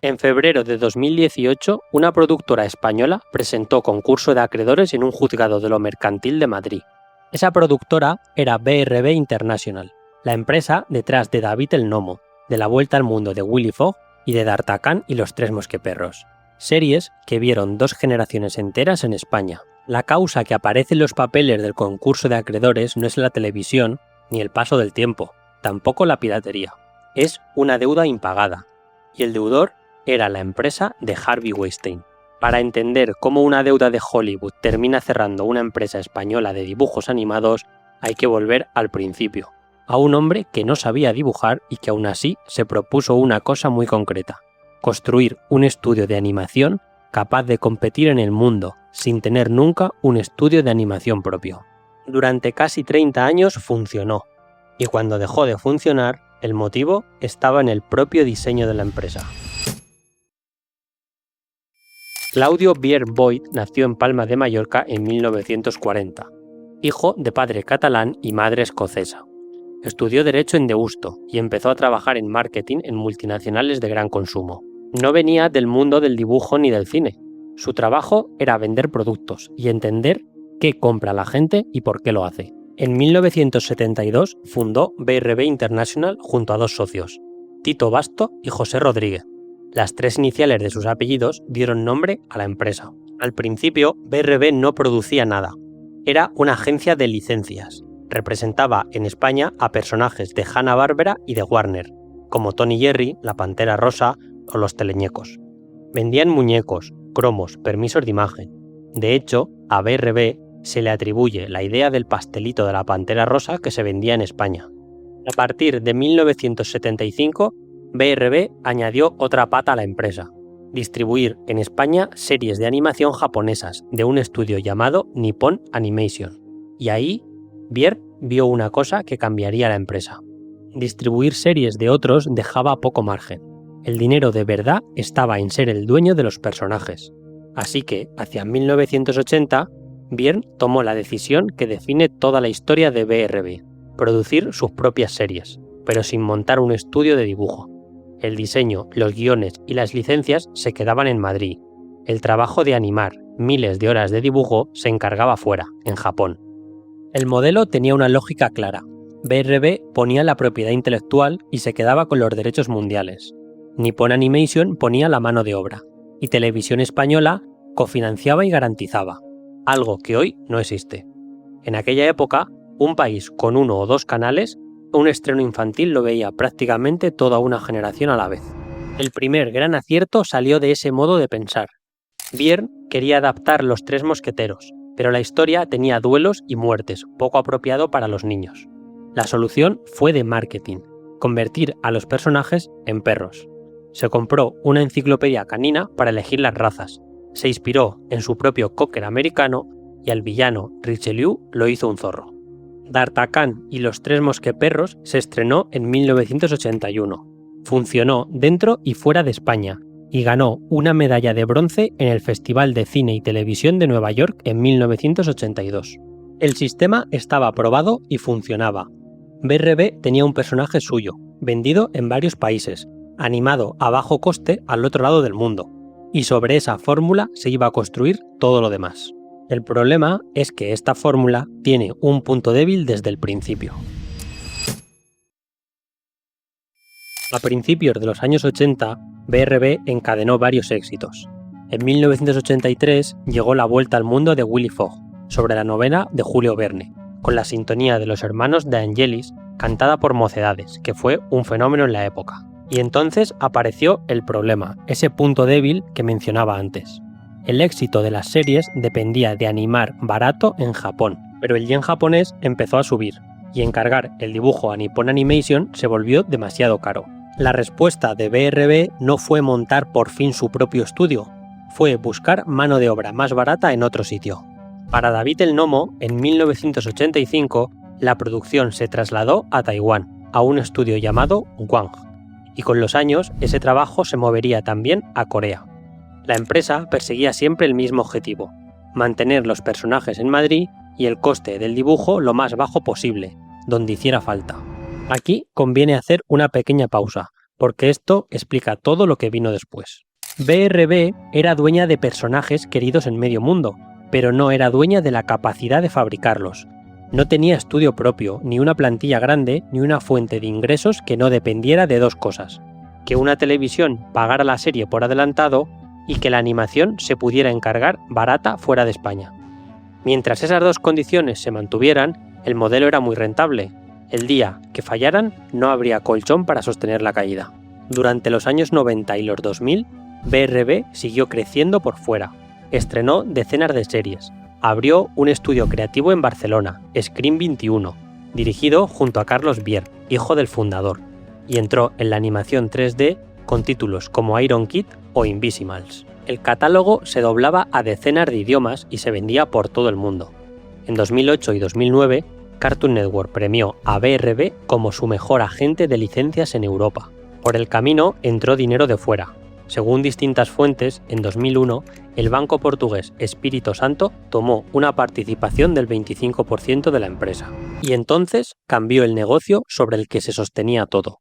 En febrero de 2018, una productora española presentó concurso de acreedores en un juzgado de lo mercantil de Madrid. Esa productora era BRB International, la empresa detrás de David el Nomo, de La Vuelta al Mundo de Willy Fogg y de D'Artagnan y los Tres Mosqueperros, series que vieron 2 generaciones enteras en España. La causa que aparece en los papeles del concurso de acreedores no es la televisión ni el paso del tiempo, tampoco la piratería. Es una deuda impagada, y el deudor era la empresa de Harvey Weinstein. Para entender cómo una deuda de Hollywood termina cerrando una empresa española de dibujos animados, hay que volver al principio, a un hombre que no sabía dibujar y que aún así se propuso una cosa muy concreta: construir un estudio de animación capaz de competir en el mundo, sin tener nunca un estudio de animación propio. Durante casi 30 años funcionó, y cuando dejó de funcionar, el motivo estaba en el propio diseño de la empresa. Claudio Bier Boyd nació en Palma de Mallorca en 1940, hijo de padre catalán y madre escocesa. Estudió Derecho en Deusto y empezó a trabajar en marketing en multinacionales de gran consumo. No venía del mundo del dibujo ni del cine. Su trabajo era vender productos y entender qué compra la gente y por qué lo hace. En 1972 fundó BRB International junto a 2 socios, Tito Basto y José Rodríguez. Las 3 iniciales de sus apellidos dieron nombre a la empresa. Al principio, BRB no producía nada. Era una agencia de licencias. Representaba en España a personajes de Hanna-Barbera y de Warner, como Tony Jerry, la Pantera Rosa o los Teleñecos. Vendían muñecos, cromos, permisos de imagen. De hecho, a BRB se le atribuye la idea del pastelito de la Pantera Rosa que se vendía en España. A partir de 1975, BRB añadió otra pata a la empresa: distribuir en España series de animación japonesas de un estudio llamado Nippon Animation. Y ahí, Bier vio una cosa que cambiaría la empresa. Distribuir series de otros dejaba poco margen. El dinero de verdad estaba en ser el dueño de los personajes. Así que, hacia 1980, Bier tomó la decisión que define toda la historia de BRB: producir sus propias series, pero sin montar un estudio de dibujo. El diseño, los guiones y las licencias se quedaban en Madrid. El trabajo de animar miles de horas de dibujo se encargaba fuera, en Japón. El modelo tenía una lógica clara. BRB ponía la propiedad intelectual y se quedaba con los derechos mundiales. Nippon Animation ponía la mano de obra. Y Televisión Española cofinanciaba y garantizaba, algo que hoy no existe. En aquella época, un país con 1 o 2 canales, un estreno infantil lo veía prácticamente toda una generación a la vez. El primer gran acierto salió de ese modo de pensar. Bier quería adaptar Los Tres Mosqueteros, pero la historia tenía duelos y muertes, poco apropiado para los niños. La solución fue de marketing: convertir a los personajes en perros. Se compró una enciclopedia canina para elegir las razas, se inspiró en su propio cocker americano y al villano Richelieu lo hizo un zorro. D'Artagnan y los Tres Mosqueperros se estrenó en 1981. Funcionó dentro y fuera de España y ganó una medalla de bronce en el Festival de Cine y Televisión de Nueva York en 1982. El sistema estaba probado y funcionaba. BRB tenía un personaje suyo, vendido en varios países, animado a bajo coste al otro lado del mundo, y sobre esa fórmula se iba a construir todo lo demás. El problema es que esta fórmula tiene un punto débil desde el principio. A principios de los años 80, BRB encadenó varios éxitos. En 1983 llegó La Vuelta al Mundo de Willy Fogg, sobre la novela de Julio Verne, con la sintonía de los hermanos de Angelis, cantada por Mocedades, que fue un fenómeno en la época. Y entonces apareció el problema, ese punto débil que mencionaba antes. El éxito de las series dependía de animar barato en Japón, pero el yen japonés empezó a subir, y encargar el dibujo a Nippon Animation se volvió demasiado caro. La respuesta de BRB no fue montar por fin su propio estudio, fue buscar mano de obra más barata en otro sitio. Para David el Nomo, en 1985, la producción se trasladó a Taiwán, a un estudio llamado Wang, y con los años ese trabajo se movería también a Corea. La empresa perseguía siempre el mismo objetivo: mantener los personajes en Madrid y el coste del dibujo lo más bajo posible, donde hiciera falta. Aquí conviene hacer una pequeña pausa, porque esto explica todo lo que vino después. BRB era dueña de personajes queridos en medio mundo, pero no era dueña de la capacidad de fabricarlos. No tenía estudio propio, ni una plantilla grande, ni una fuente de ingresos que no dependiera de dos cosas: que una televisión pagara la serie por adelantado y que la animación se pudiera encargar barata fuera de España. Mientras esas dos condiciones se mantuvieran, el modelo era muy rentable. El día que fallaran, no habría colchón para sostener la caída. Durante los años 90 y los 2000, BRB siguió creciendo por fuera. Estrenó decenas de series. Abrió un estudio creativo en Barcelona, Screen 21, dirigido junto a Carlos Bier, hijo del fundador, y entró en la animación 3D con títulos como Iron Kid o Invisimals. El catálogo se doblaba a decenas de idiomas y se vendía por todo el mundo. En 2008 y 2009, Cartoon Network premió a BRB como su mejor agente de licencias en Europa. Por el camino entró dinero de fuera. Según distintas fuentes, en 2001, el banco portugués Espírito Santo tomó una participación del 25% de la empresa. Y entonces cambió el negocio sobre el que se sostenía todo.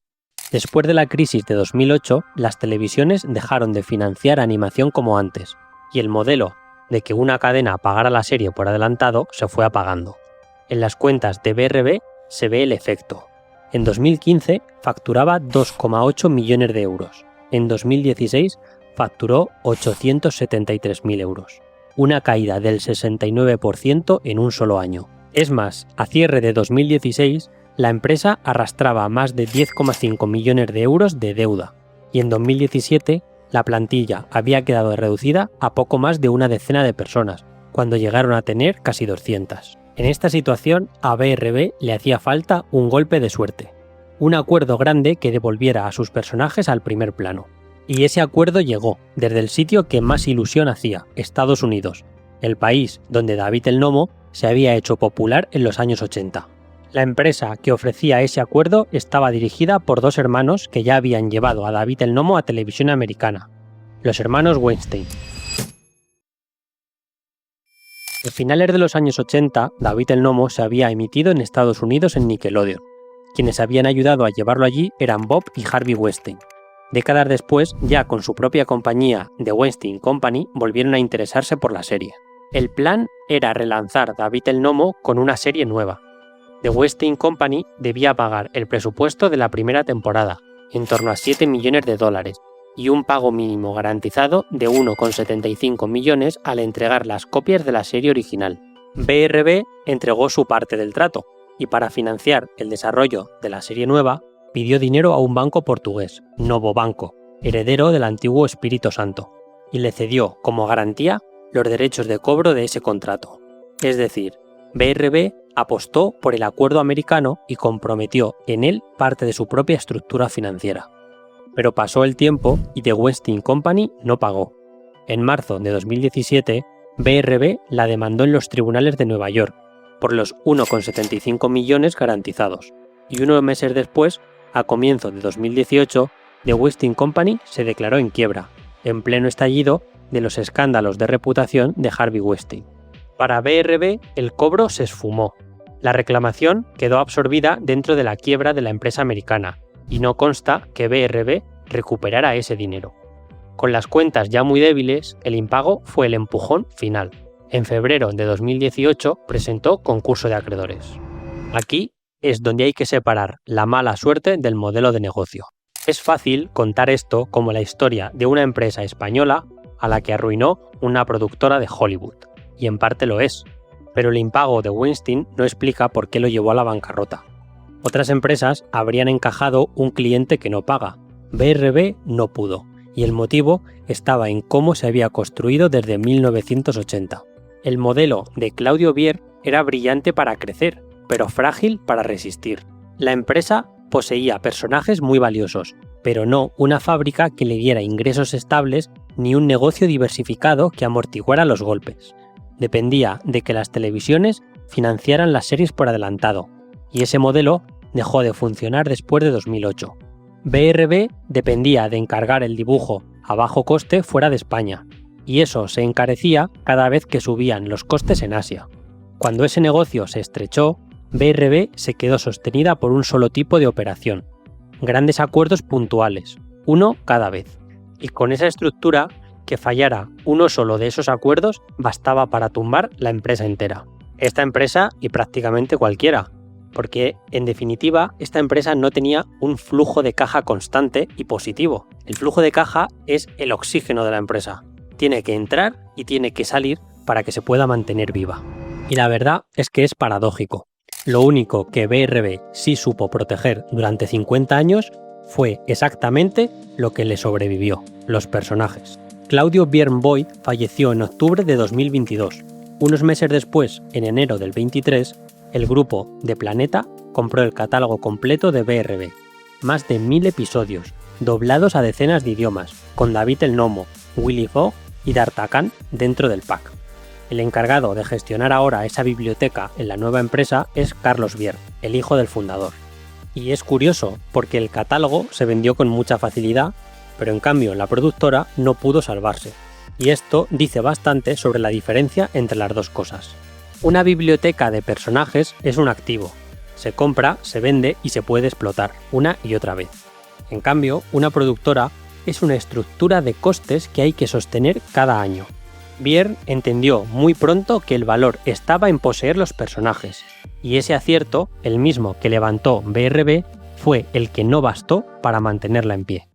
Después de la crisis de 2008, las televisiones dejaron de financiar animación como antes, y el modelo de que una cadena pagara la serie por adelantado se fue apagando. En las cuentas de BRB se ve el efecto. En 2015 facturaba 2,8 millones de euros. En 2016 facturó 873.000 euros. Una caída del 69% en un solo año. Es más, a cierre de 2016, la empresa arrastraba más de 10,5 millones de euros de deuda, y en 2017 la plantilla había quedado reducida a poco más de una decena de personas, cuando llegaron a tener casi 200. En esta situación, a BRB le hacía falta un golpe de suerte, un acuerdo grande que devolviera a sus personajes al primer plano. Y ese acuerdo llegó desde el sitio que más ilusión hacía, Estados Unidos, el país donde David el Nomo se había hecho popular en los años 80. La empresa que ofrecía ese acuerdo estaba dirigida por dos hermanos que ya habían llevado a David el Nomo a televisión americana, los hermanos Weinstein. A finales de los años 80, David el Nomo se había emitido en Estados Unidos en Nickelodeon. Quienes habían ayudado a llevarlo allí eran Bob y Harvey Weinstein. Décadas después, ya con su propia compañía, The Weinstein Company, volvieron a interesarse por la serie. El plan era relanzar David el Nomo con una serie nueva. The Weinstein Company debía pagar el presupuesto de la primera temporada, en torno a 7 millones de dólares, y un pago mínimo garantizado de 1,75 millones al entregar las copias de la serie original. BRB entregó su parte del trato, y para financiar el desarrollo de la serie nueva, pidió dinero a un banco portugués, Novo Banco, heredero del antiguo Espírito Santo, y le cedió como garantía los derechos de cobro de ese contrato. Es decir, BRB apostó por el acuerdo americano y comprometió en él parte de su propia estructura financiera. Pero pasó el tiempo y The Weinstein Company no pagó. En marzo de 2017, BRB la demandó en los tribunales de Nueva York por los 1,75 millones garantizados, y unos meses después, a comienzos de 2018, The Weinstein Company se declaró en quiebra, en pleno estallido de los escándalos de reputación de Harvey Weinstein. Para BRB, el cobro se esfumó. La reclamación quedó absorbida dentro de la quiebra de la empresa americana, y no consta que BRB recuperara ese dinero. Con las cuentas ya muy débiles, el impago fue el empujón final. En febrero de 2018 presentó concurso de acreedores. Aquí es donde hay que separar la mala suerte del modelo de negocio. Es fácil contar esto como la historia de una empresa española a la que arruinó una productora de Hollywood, y en parte lo es, pero el impago de Weinstein no explica por qué lo llevó a la bancarrota. Otras empresas habrían encajado un cliente que no paga. BRB no pudo, y el motivo estaba en cómo se había construido desde 1980. El modelo de Claudio Bier era brillante para crecer, pero frágil para resistir. La empresa poseía personajes muy valiosos, pero no una fábrica que le diera ingresos estables ni un negocio diversificado que amortiguara los golpes. Dependía de que las televisiones financiaran las series por adelantado, y ese modelo dejó de funcionar después de 2008. BRB dependía de encargar el dibujo a bajo coste fuera de España, y eso se encarecía cada vez que subían los costes en Asia. Cuando ese negocio se estrechó, BRB se quedó sostenida por un solo tipo de operación, grandes acuerdos puntuales, uno cada vez. Y con esa estructura, que fallara uno solo de esos acuerdos bastaba para tumbar la empresa entera. Esta empresa y prácticamente cualquiera, porque en definitiva esta empresa no tenía un flujo de caja constante y positivo. El flujo de caja es el oxígeno de la empresa. Tiene que entrar y tiene que salir para que se pueda mantener viva. Y la verdad es que es paradójico. Lo único que BRB sí supo proteger durante 50 años fue exactamente lo que le sobrevivió, los personajes. Claudio Biern-Voigt falleció en octubre de 2022. Unos meses después, en enero del 23, el grupo de Planeta compró el catálogo completo de BRB. Más de 1000 episodios, doblados a decenas de idiomas, con David el Gnomo, Willy Fogg y D'Artagnan dentro del pack. El encargado de gestionar ahora esa biblioteca en la nueva empresa es Carlos Biern, el hijo del fundador. Y es curioso, porque el catálogo se vendió con mucha facilidad, pero en cambio la productora no pudo salvarse. Y esto dice bastante sobre la diferencia entre las dos cosas. Una biblioteca de personajes es un activo. Se compra, se vende y se puede explotar una y otra vez. En cambio, una productora es una estructura de costes que hay que sostener cada año. Biern entendió muy pronto que el valor estaba en poseer los personajes, y ese acierto, el mismo que levantó BRB, fue el que no bastó para mantenerla en pie.